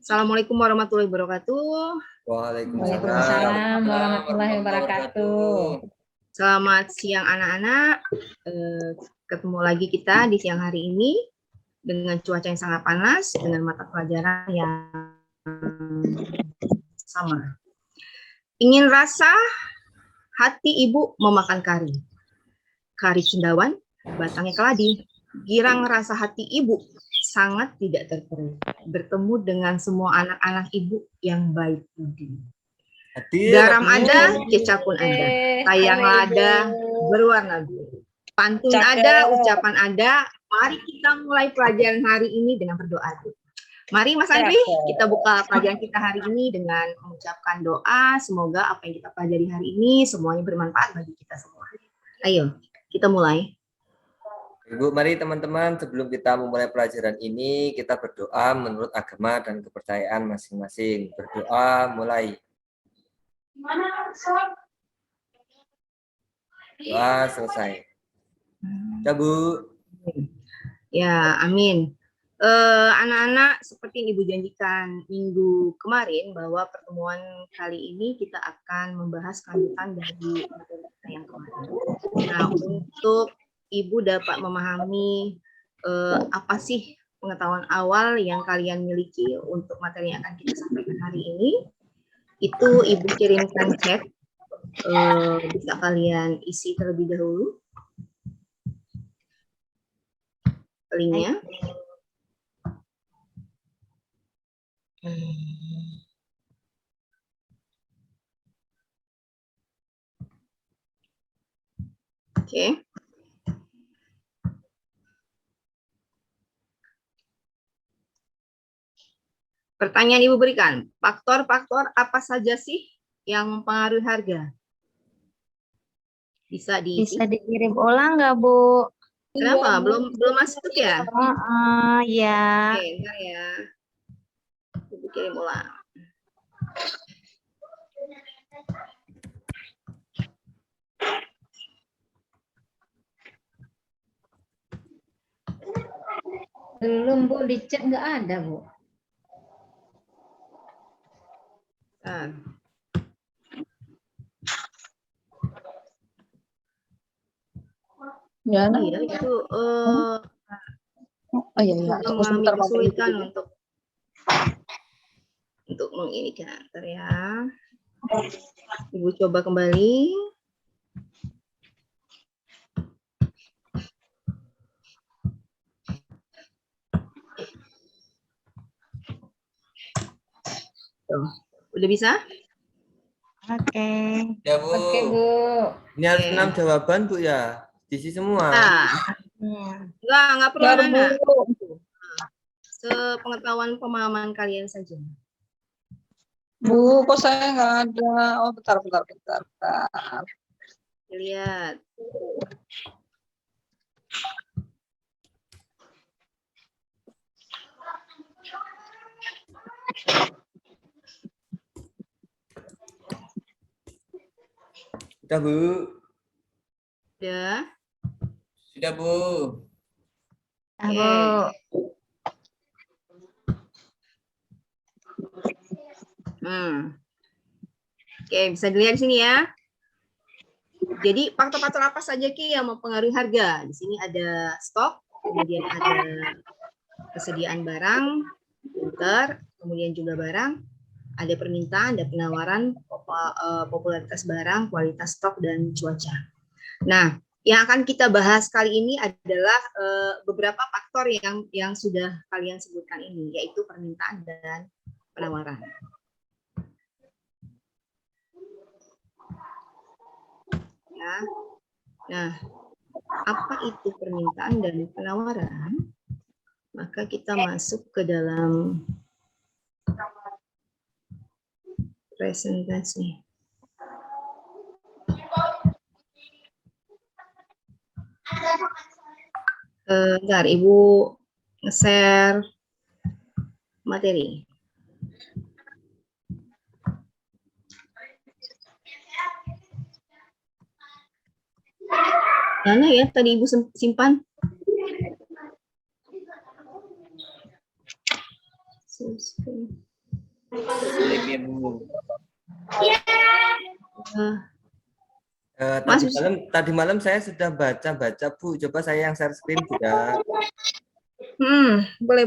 Assalamualaikum warahmatullahi wabarakatuh. Waalaikumsalam warahmatullahi wabarakatuh. Selamat siang anak-anak. Ketemu lagi kita di siang hari ini dengan cuaca yang sangat panas, dengan mata pelajaran yang sama. Ingin rasa hati ibu memakan kari. Kari cendawan, batangnya keladi. Girang rasa hati ibu sangat tidak terperih. Bertemu dengan semua anak-anak ibu yang baik budi. Garam ada, kecap pun ada. Sayang ada, berwarna biru. Pantun ada, ucapan ada. Mari kita mulai pelajaran hari ini dengan berdoa. Mari Mas Andri, kita buka pelajaran kita hari ini dengan mengucapkan doa. Semoga apa yang kita pelajari hari ini semuanya bermanfaat bagi kita semua. Ayo, kita mulai. Ibu, mari teman-teman, sebelum kita memulai pelajaran ini, kita berdoa menurut agama dan kepercayaan masing-masing. Berdoa mulai. Doa selesai. Ya, Bu. Ya, amin. Anak-anak, seperti yang Ibu janjikan minggu kemarin, bahwa pertemuan kali ini kita akan membahas kelanjutan dari materi yang kemarin. Nah, untuk Ibu dapat memahami apa sih pengetahuan awal yang kalian miliki untuk materi yang akan kita sampaikan hari ini, itu Ibu kirimkan chat, bisa kalian isi terlebih dahulu linknya. Oke. Pertanyaan Ibu berikan, faktor-faktor apa saja sih yang mempengaruhi harga? Bisa dikirim ulang nggak, Bu? Kenapa? Belum masuk ya? Ya. Oke, bentar ya. Ibu kirim ulang. Belum, Bu, di chat nggak ada, Bu. Ya, itu mengalami kesulitan untuk menginikan. Ya. Ibu coba kembali. Tuh, udah bisa? Oke. Ya, Bu. Oke, Bu. Ini harus 6 jawaban, Bu, ya? Diisi semua. Enggak perlu anak. Sepengetahuan pemahaman kalian saja. Bu, kok saya nggak ada? Oh, bentar. Lihat. Sudah, Bu. Sudah. Sudah, Bu. Bu. Oke, bisa dilihat di sini ya. Jadi faktor-faktor apa saja Ki yang mempengaruhi harga? Di sini ada stok, kemudian ada kesediaan barang, kemudian juga barang, ada permintaan, ada penawaran, popularitas barang, kualitas stok, dan cuaca. Nah, yang akan kita bahas kali ini adalah beberapa faktor yang sudah kalian sebutkan ini, yaitu permintaan dan penawaran. Ya. Nah, apa itu permintaan dan penawaran? Maka kita masuk ke dalam presentasi. Bentar, Ibu nge-share materi. Mana ya tadi Ibu simpan? Ini, Bu. Eh, Tadi malam saya sudah baca Bu. Coba saya yang share screen juga. boleh.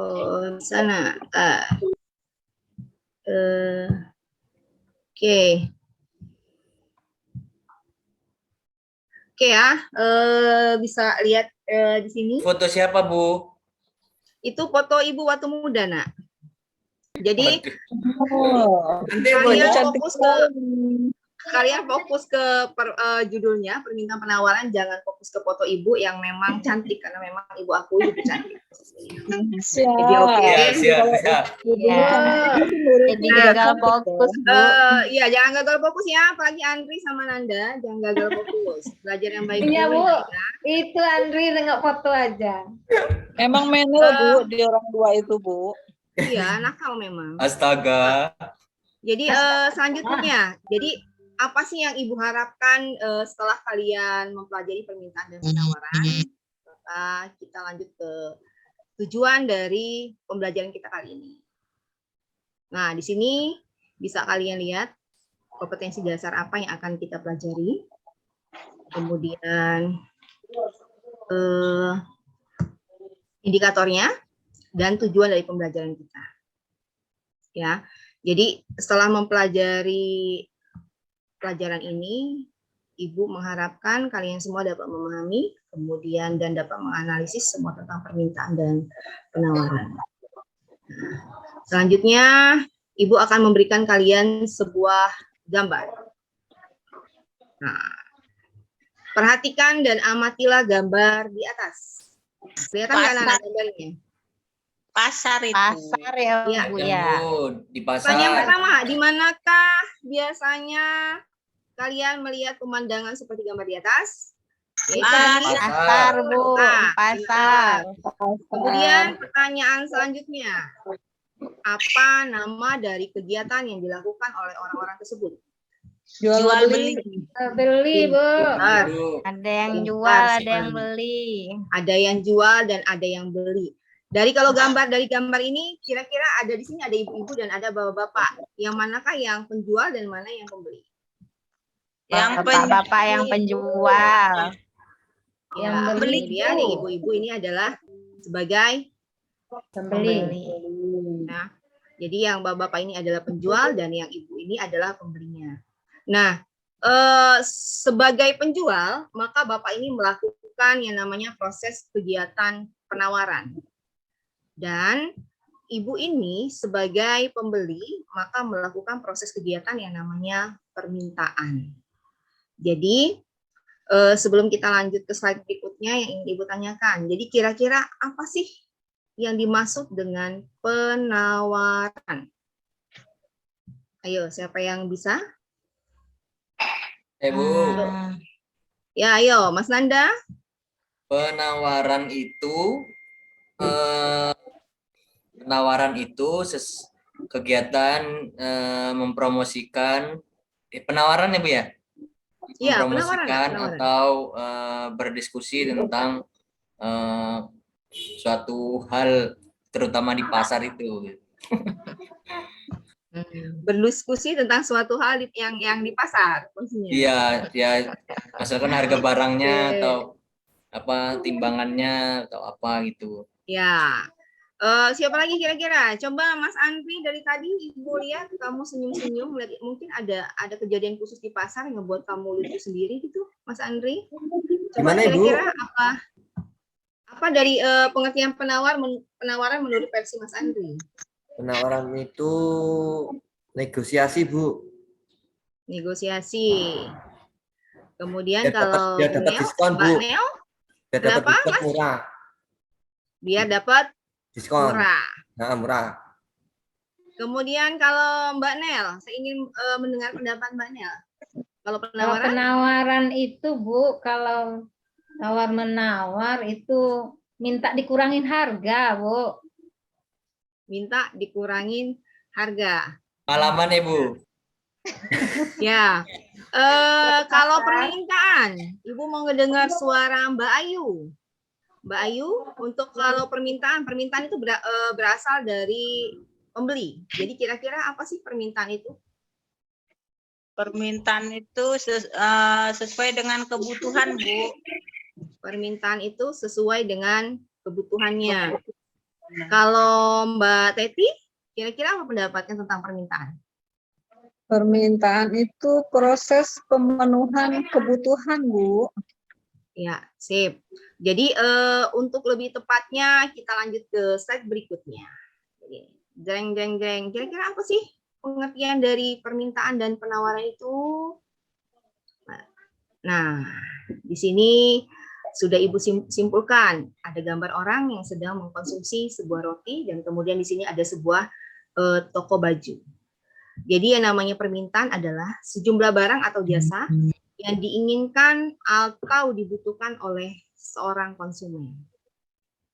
Oh, di sana. Oke. Oke ya, bisa lihat di sini. Foto siapa, Bu? Itu foto Ibu waktu muda, Nak. Jadi Oh, Nanti kalian Bu. fokus ke judulnya permintaan penawaran, jangan fokus ke foto Ibu yang memang cantik karena memang Ibu akui Ibu cantik. Jadi oke. Ya, siap. Iya. Jadi gagal fokus, Bu. Iya, jangan gagal fokus ya, apalagi Andri sama Nanda, jangan gagal fokus. Belajar yang baik Iya, dulu. Bu. Itu Andri nengok foto aja. emang menel Bu di orang tua itu Bu. Iya, nakal memang. Astaga. Jadi selanjutnya, jadi apa sih yang Ibu harapkan setelah kalian mempelajari permintaan dan penawaran? Maka kita lanjut ke tujuan dari pembelajaran kita kali ini. Nah, di sini bisa kalian lihat kompetensi dasar apa yang akan kita pelajari. Kemudian indikatornya dan tujuan dari pembelajaran kita. Ya. Jadi setelah mempelajari pelajaran ini, Ibu mengharapkan kalian semua dapat memahami, kemudian dan dapat menganalisis semua tentang permintaan dan penawaran. Selanjutnya, Ibu akan memberikan kalian sebuah gambar. Nah, perhatikan dan amatilah gambar di atas. Kelihatan nggak anak gambarnya? Pasar itu. Pasar ya, Iya. Bu ya. Bu, di pasar. Pertanyaan pertama, di manakah biasanya kalian melihat pemandangan seperti gambar di atas? Yaitu di Pasar, Bu. Nah, Pasar. Kemudian pertanyaan selanjutnya, apa nama dari kegiatan yang dilakukan oleh orang-orang tersebut? Jual beli. Beli, Bu. Benar. Bu. Ada yang Pintar jual, ada sekali. yang beli. Ada yang jual dan ada yang beli. Dari gambar ini kira-kira ada di sini ada ibu-ibu dan ada bapak-bapak. Yang manakah yang penjual dan mana yang pembeli? Yang Bapak-bapak yang penjual. Yang Yang beli beli. dia, yang ibu-ibu ini adalah sebagai Pembeli. Nah, jadi yang bapak-bapak ini adalah penjual dan yang ibu ini adalah pembelinya. Nah, sebagai penjual, maka bapak ini melakukan yang namanya proses kegiatan penawaran. Dan ibu ini sebagai pembeli, maka melakukan proses kegiatan yang namanya permintaan. Jadi, sebelum kita lanjut ke slide berikutnya yang ingin Ibu tanyakan. Jadi kira-kira apa sih yang dimaksud dengan penawaran? Ayo, siapa yang bisa? Bu. Ya, ayo, Mas Nanda. Penawaran itu kegiatan mempromosikan penawaran ya Bu ya? Iya, Mempromosikan penawaran. atau berdiskusi tentang suatu hal terutama di pasar itu. Berdiskusi tentang suatu hal yang di pasar maksudnya. Iya, ya misalkan harga barangnya Oke. atau apa timbangannya atau apa gitu. Ya. Siapa lagi kira-kira? Coba Mas Andri, dari tadi Ibu lihat kamu senyum-senyum, mungkin ada kejadian khusus di pasar yang ngebuat kamu lucu sendiri gitu, Mas Andri. Coba Gimana, Ibu? kira-kira apa dari pengertian penawaran menurut versi Mas Andri? Penawaran itu negosiasi, Bu. Negosiasi. Kemudian Biar kalau dapat Nel, diskon, Mbak Bu. Nel, Biar dapat kenapa, diskon Mas? murah. Biar dapat Diskon. murah. Nah, murah. Kemudian kalau Mbak Nel, saya ingin mendengar pendapat Mbak Nel. Kalau Kalau penawaran, penawaran itu, Bu, kalau tawar-menawar itu minta dikurangin harga, Bu. minta dikurangin harga. Pengalaman ya, Bu. Ya, Kalau permintaan, Ibu mau ngedengar suara Mbak Ayu. Mbak Ayu, untuk kalau permintaan itu berasal dari pembeli. Jadi kira-kira apa sih permintaan itu? Permintaan itu sesuai dengan kebutuhan, Bu. Permintaan itu sesuai dengan kebutuhannya. Kalau Mbak Teti, kira-kira apa pendapatnya tentang permintaan? Permintaan itu proses pemenuhan kebutuhan, Bu. Ya, sip. Jadi untuk lebih tepatnya kita lanjut ke slide berikutnya. Jadi, jreng. Kira-kira apa sih pengertian dari permintaan dan penawaran itu? Nah, di sini sudah Ibu simpulkan. Ada gambar orang yang sedang mengkonsumsi sebuah roti dan kemudian di sini ada sebuah toko baju. Jadi yang namanya permintaan adalah sejumlah barang atau jasa yang diinginkan atau dibutuhkan oleh seorang konsumen.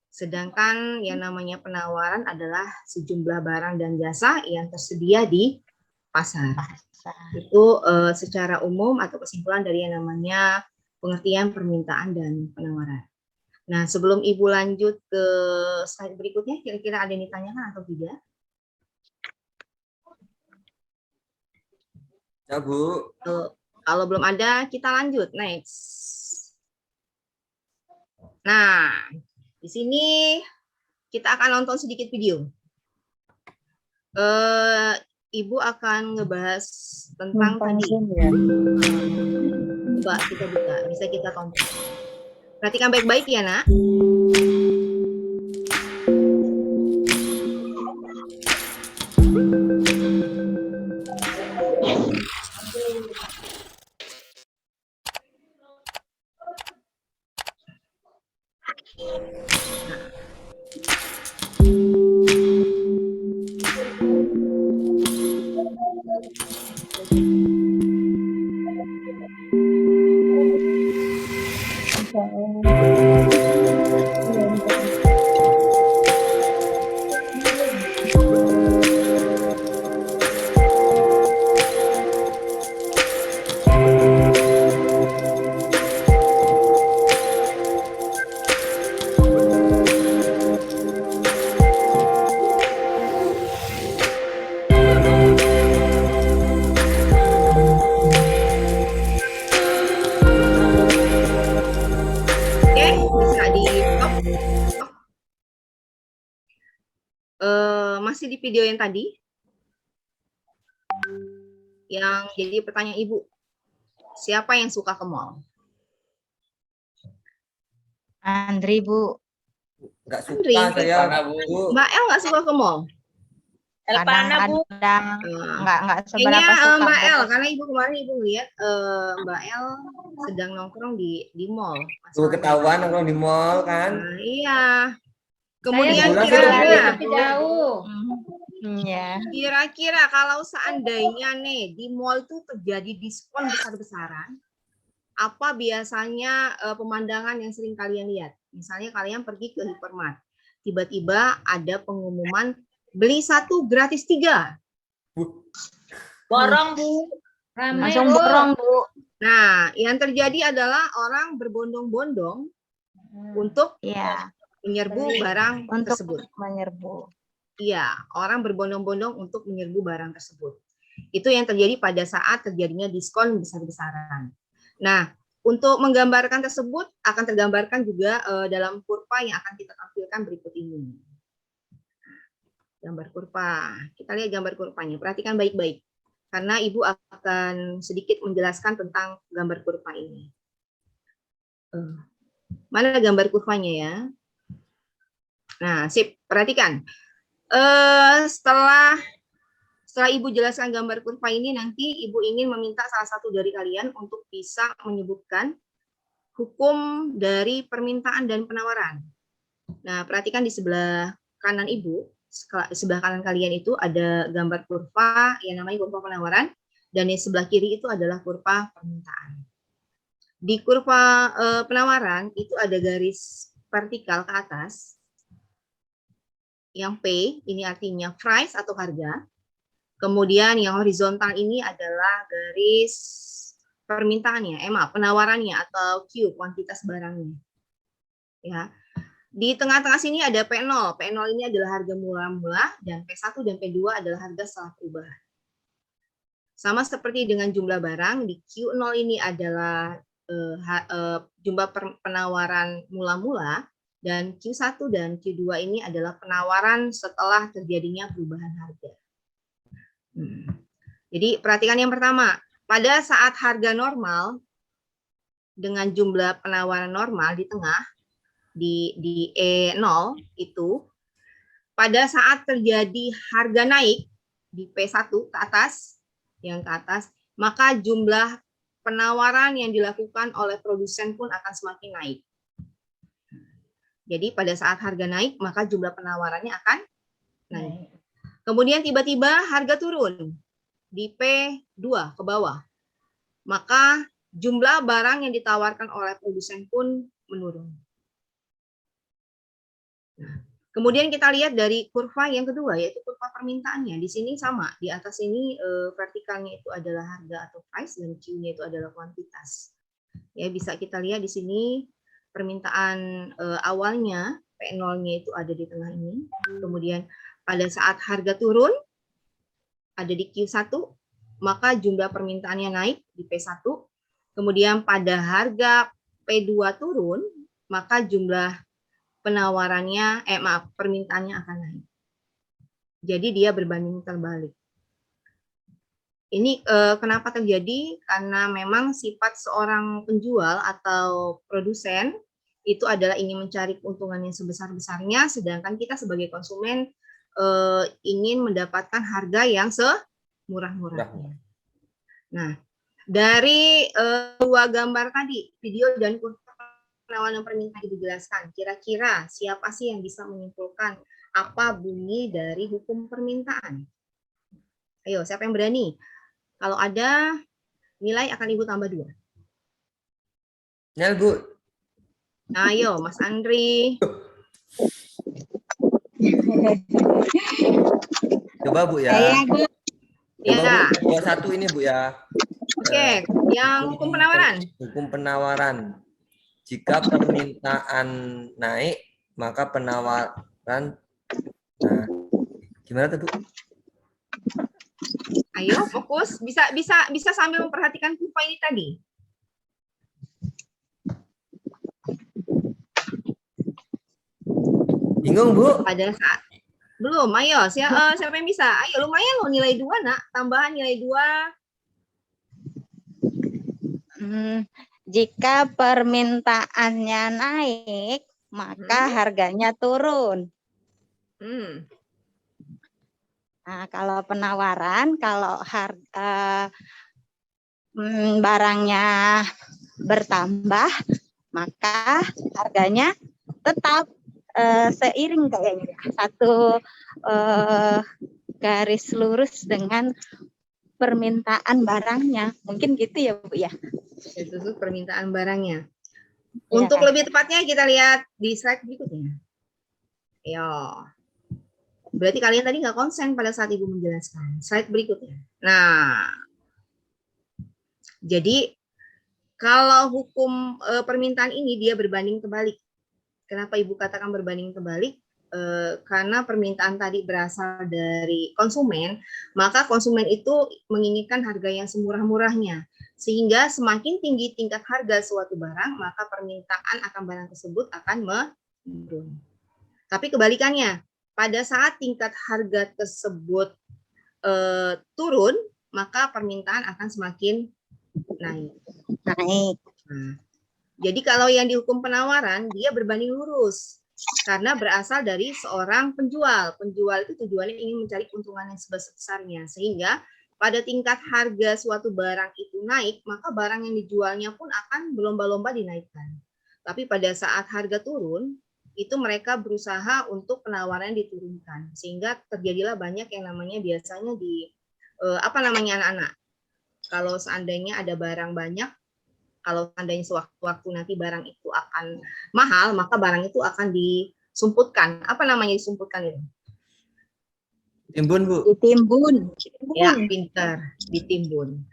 Sedangkan yang namanya penawaran adalah sejumlah barang dan jasa yang tersedia di pasar. Itu secara umum atau kesimpulan dari yang namanya pengertian permintaan dan penawaran. Nah, sebelum Ibu lanjut ke slide berikutnya, kira-kira ada yang ditanyakan atau tidak? Ya, Bu. Kalau belum ada, kita lanjut. Next. Nah, di sini kita akan nonton sedikit video. Ibu akan ngebahas tentang tadi. Coba kita buka, bisa kita tonton. Perhatikan baik-baik ya, Nak. Masih di video yang tadi, yang jadi pertanyaan Ibu, siapa yang suka ke mall? Andri, Bu. Nggak suka Andri. saya, Bu. Mbak El nggak suka ke mall? Elpana, Bu. Kadang nggak seberapa Kayaknya suka. Mbak Bu. El, karena Ibu kemarin Ibu lihat Mbak El sedang nongkrong di mall. Tuh ketahuan nongkrong di mall kan. Nah, iya. Kemudian Saya kira-kira tapi jauh. Iya. Kira-kira kalau seandainya nih di mall itu terjadi diskon besar-besaran, apa biasanya pemandangan yang sering kalian lihat? Misalnya kalian pergi ke hypermart, tiba-tiba ada pengumuman beli 1 gratis 3. Borong, Bu. Ramai, Langsung Bu. borong, Bu. Nah, yang terjadi adalah orang berbondong-bondong untuk Iya, menyerbu barang untuk tersebut. menyerbu. Iya, orang berbondong-bondong untuk menyerbu barang tersebut. Itu yang terjadi pada saat terjadinya diskon besar-besaran. Nah, untuk menggambarkan tersebut akan tergambarkan juga dalam kurva yang akan kita tampilkan berikut ini. Gambar kurva. Kita lihat gambar kurvanya. Perhatikan baik-baik. Karena Ibu akan sedikit menjelaskan tentang gambar kurva ini. Mana gambar kurvanya ya? Nah, sip. Perhatikan. Setelah Ibu jelaskan gambar kurva ini, nanti Ibu ingin meminta salah satu dari kalian untuk bisa menyebutkan hukum dari permintaan dan penawaran. Nah, perhatikan di sebelah kanan Ibu, sebelah kanan kalian itu ada gambar kurva yang namanya kurva penawaran, dan di sebelah kiri itu adalah kurva permintaan. Di kurva penawaran itu ada garis vertikal ke atas, yang P ini artinya price atau harga. Kemudian yang horizontal ini adalah garis permintaannya, maaf, penawarannya atau Q, kuantitas barangnya. Ya. Di tengah-tengah sini ada P0. P0 ini adalah harga mula-mula dan P1 dan P2 adalah harga setelah perubahan. Sama seperti dengan jumlah barang, di Q0 ini adalah jumlah penawaran mula-mula dan Q1 dan Q2 ini adalah penawaran setelah terjadinya perubahan harga. Jadi perhatikan yang pertama, pada saat harga normal dengan jumlah penawaran normal di tengah di E0 itu, pada saat terjadi harga naik di P1 ke atas, maka jumlah penawaran yang dilakukan oleh produsen pun akan semakin naik. Jadi pada saat harga naik, maka jumlah penawarannya akan naik. Kemudian tiba-tiba harga turun di P2 ke bawah. Maka jumlah barang yang ditawarkan oleh produsen pun menurun. Kemudian kita lihat dari kurva yang kedua, yaitu kurva permintaannya. Di sini sama, di atas ini vertikalnya itu adalah harga atau price, dan Q-nya itu adalah kuantitas. Ya, bisa kita lihat di sini permintaan awalnya, P0-nya itu ada di tengah ini. Kemudian pada saat harga turun, ada di Q1, maka jumlah permintaannya naik di P1. Kemudian pada harga P2 turun, maka jumlah penawarannya, permintaannya akan naik. Jadi dia berbanding terbalik. Ini kenapa terjadi? Karena memang sifat seorang penjual atau produsen itu adalah ingin mencari keuntungan yang sebesar-besarnya, sedangkan kita sebagai konsumen ingin mendapatkan harga yang semurah-murahnya. Nah, dari dua gambar tadi, video dan kurva penawaran dan permintaan dijelaskan. Kira-kira siapa sih yang bisa menyimpulkan apa bunyi dari hukum permintaan? Ayo, siapa yang berani? Kalau ada, nilai akan Ibu tambah 2. Nel, Bu. Ayo, Mas Andri. Coba, Bu, ya. Saya, Bu. Coba, Ya. Bu, buat satu ini, Bu, ya. Oke, yang hukum penawaran. Hukum penawaran. Jika permintaan naik, maka penawaran. Nah, gimana tuh, Bu? Ayo, fokus. Bisa sambil memperhatikan kurva ini tadi. Bingung, Bu? Pada saat belum, ayo. Siapa yang bisa? Ayo, lumayan loh nilai 2, Nak. Tambahan nilai 2. Jika permintaannya naik, maka harganya turun. Nah, kalau penawaran, kalau harga barangnya bertambah, maka harganya tetap seiring kayaknya. Satu garis lurus dengan permintaan barangnya. Mungkin gitu ya, Bu, ya? Itu permintaan barangnya. Untuk lebih tepatnya kita lihat di slide berikutnya. Yo. Berarti kalian tadi nggak konsen pada saat Ibu menjelaskan. Slide berikutnya. Nah, jadi kalau hukum permintaan ini dia berbanding terbalik. Kenapa Ibu katakan berbanding terbalik? Karena permintaan tadi berasal dari konsumen, maka konsumen itu menginginkan harga yang semurah-murahnya. Sehingga semakin tinggi tingkat harga suatu barang, maka permintaan akan barang tersebut akan menurun. Tapi kebalikannya, pada saat tingkat harga tersebut turun, maka permintaan akan semakin naik. Nah, jadi kalau yang dihukum penawaran, dia berbanding lurus. Karena berasal dari seorang penjual. Penjual itu tujuannya ingin mencari keuntungan yang sebesar-besarnya. Sehingga pada tingkat harga suatu barang itu naik, maka barang yang dijualnya pun akan berlomba-lomba dinaikkan. Tapi pada saat harga turun, itu mereka berusaha untuk penawaran diturunkan. Sehingga terjadilah banyak yang namanya biasanya di, anak-anak. Kalau seandainya ada barang banyak, kalau seandainya sewaktu-waktu nanti barang itu akan mahal, maka barang itu akan disumputkan. Apa namanya disumputkan itu? Timbun, Bu. Ditimbun. Ya, pintar. Ditimbun.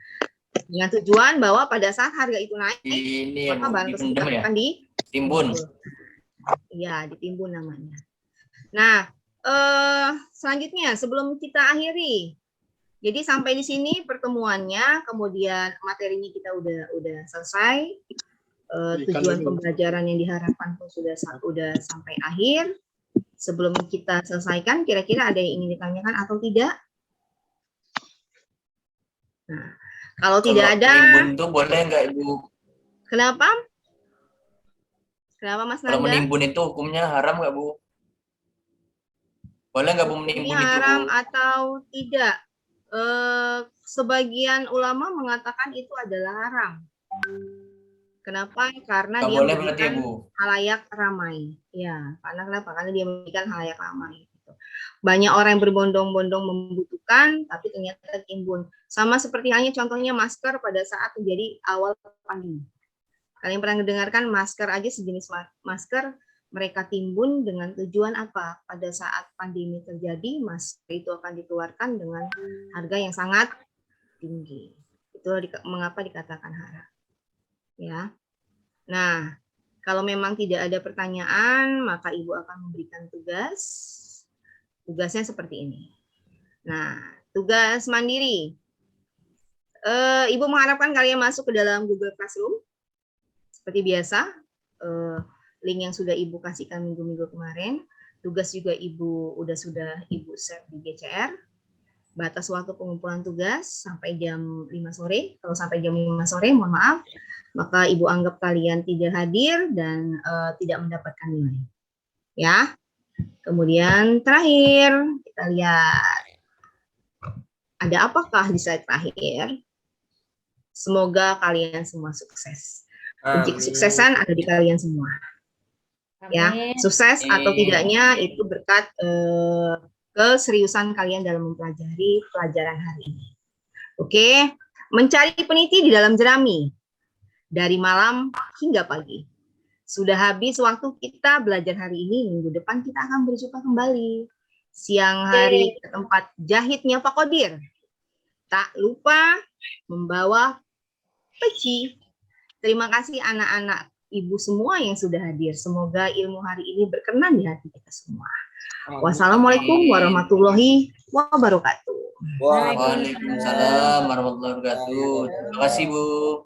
Dengan tujuan bahwa pada saat harga itu naik, Ini ya, maka Bu, barang tersebut dipendem ya? akan Timbun. Iya, ditimbun namanya. Nah, selanjutnya sebelum kita akhiri, jadi sampai di sini pertemuannya, kemudian materinya kita udah selesai, tujuan pembelajaran yang diharapkan pun sudah sampai akhir. Sebelum kita selesaikan, kira-kira ada yang ingin ditanyakan atau tidak? Nah, kalau tidak ada, Menimbun itu boleh nggak Ibu? kenapa? Kenapa Mas Kalau Nanda? menimbun itu hukumnya haram nggak Bu? Boleh nggak Bu menimbun Hukumnya itu Bu? haram atau tidak? Sebagian ulama mengatakan itu adalah haram. Kenapa? Karena Nggak dia boleh berarti ya memberikan Bu? halayak ramai. Ya, karena kenapa? Karena dia memberikan halayak ramai. Gitu. Banyak orang yang berbondong-bondong membutuhkan, tapi ternyata timbun. Sama seperti halnya contohnya masker pada saat menjadi awal pandemi. Kalian pernah mendengarkan masker aja sejenis masker mereka timbun dengan tujuan apa? Pada saat pandemi terjadi, masker itu akan dikeluarkan dengan harga yang sangat tinggi. Itulah mengapa dikatakan haram. Ya. Nah, kalau memang tidak ada pertanyaan, maka Ibu akan memberikan tugas. Tugasnya seperti ini. Nah, tugas mandiri. Ibu mengharapkan kalian masuk ke dalam Google Classroom. Seperti biasa, link yang sudah Ibu kasihkan minggu-minggu kemarin. Tugas juga sudah Ibu share di GCR. Batas waktu pengumpulan tugas sampai jam 5 sore. Kalau sampai jam 5 sore, mohon maaf, maka Ibu anggap kalian tidak hadir dan tidak mendapatkan nilai. Ya. Kemudian terakhir, kita lihat. Ada apakah di slide terakhir? Semoga kalian semua sukses. Kunci kesuksesan ada di kalian semua. Ya, sukses atau tidaknya itu berkat keseriusan kalian dalam mempelajari pelajaran hari ini. Oke, mencari peniti di dalam jerami dari malam hingga pagi. Sudah habis waktu kita belajar hari ini. Minggu depan kita akan berjumpa kembali. Siang hari ke tempat jahitnya Pak Kodir. Tak lupa membawa peci. Terima kasih anak-anak Ibu semua yang sudah hadir. Semoga ilmu hari ini berkenan di hati kita semua. Wassalamualaikum warahmatullahi wabarakatuh. Waalaikumsalam warahmatullahi wabarakatuh. Terima kasih Bu.